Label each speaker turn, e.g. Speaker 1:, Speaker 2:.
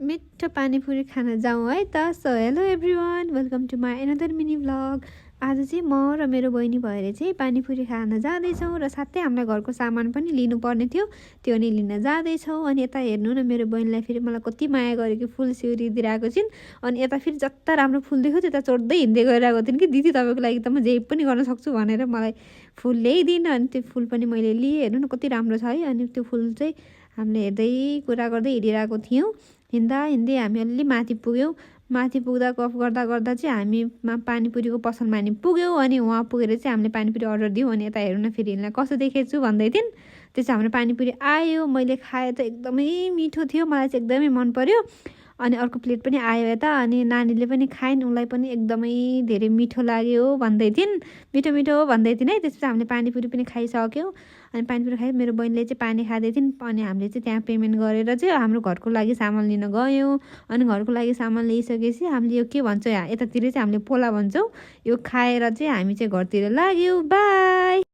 Speaker 1: मिठो पानीपुरी खान जाउँ है त। So hello everyone, welcome to my another mini vlog. आज चाहिँ म र मेरो बहिनी भएर चाहिँ पानीपुरी खान जाँदैछौँ र साथै हामीलाई घरको सामान पनि लिनुपर्ने थियो, त्यो नि लिन जाँदैछौँ। अनि यता हेर्नु न, मेरो बहिनीलाई फेरि मलाई कति माया गरेको फुल सिउरी दिइरहेको छिन्। अनि यता फेरि जता राम्रो फुल देख्यो त्यता चोर्दै हिँड्दै गइरहेको थिइन् कि दिदी तपाईँको लागि त म जे पनि गर्न सक्छु भनेर मलाई फुल ल्याइदिन। अनि त्यो फुल पनि मैले लिएँ। हेर्नु न कति राम्रो छ है। अनि त्यो फुल चाहिँ हामीले हेर्दै कुरा गर्दै हिँडिरहेको थियौँ। हिँड्दा हिँड्दै हामी अलि माथि पुग्यौँ। माथि पुग्दा गफ गर्दा गर्दा चाहिँ हामी पानीपुरीको पसलमा हामी पुग्यौँ। अनि वहाँ पुगेर चाहिँ हामीले पानीपुरी अर्डर दियौँ। अनि यता हेर्नु न, फेरि यिनलाई कस्तो देखेको छु भन्दै थिइन्। त्यो चाहिँ हाम्रो पानीपुरी आयो। मैले खाएँ त एकदमै मिठो थियो, मलाई चाहिँ एकदमै मन पर्यो। अनि अर्को प्लेट पनि आयो यता। अनि नानीले पनि खाइन्, उसलाई पनि एकदमै धेरै मिठो लाग्यो भन्दै थिइन्, मिठो मिठो भन्दै थिइन् है। त्यसपछि हामीले पानीपुरी पनि खाइसक्यौँ। अनि पानीपुरी खायो, मेरो बहिनीले चाहिँ पानी खाँदै थिइन्। अनि हामीले चाहिँ त्यहाँ पेमेन्ट गरेर चाहिँ हाम्रो घरको लागि सामान लिन गयौँ। अनि घरको लागि सामान ल्याइसकेपछि हामीले यो के भन्छ, यहाँ यतातिर चाहिँ हामीले पोला भन्छौँ, यो खाएर चाहिँ हामी चाहिँ घरतिर लाग्यौँ। बाई।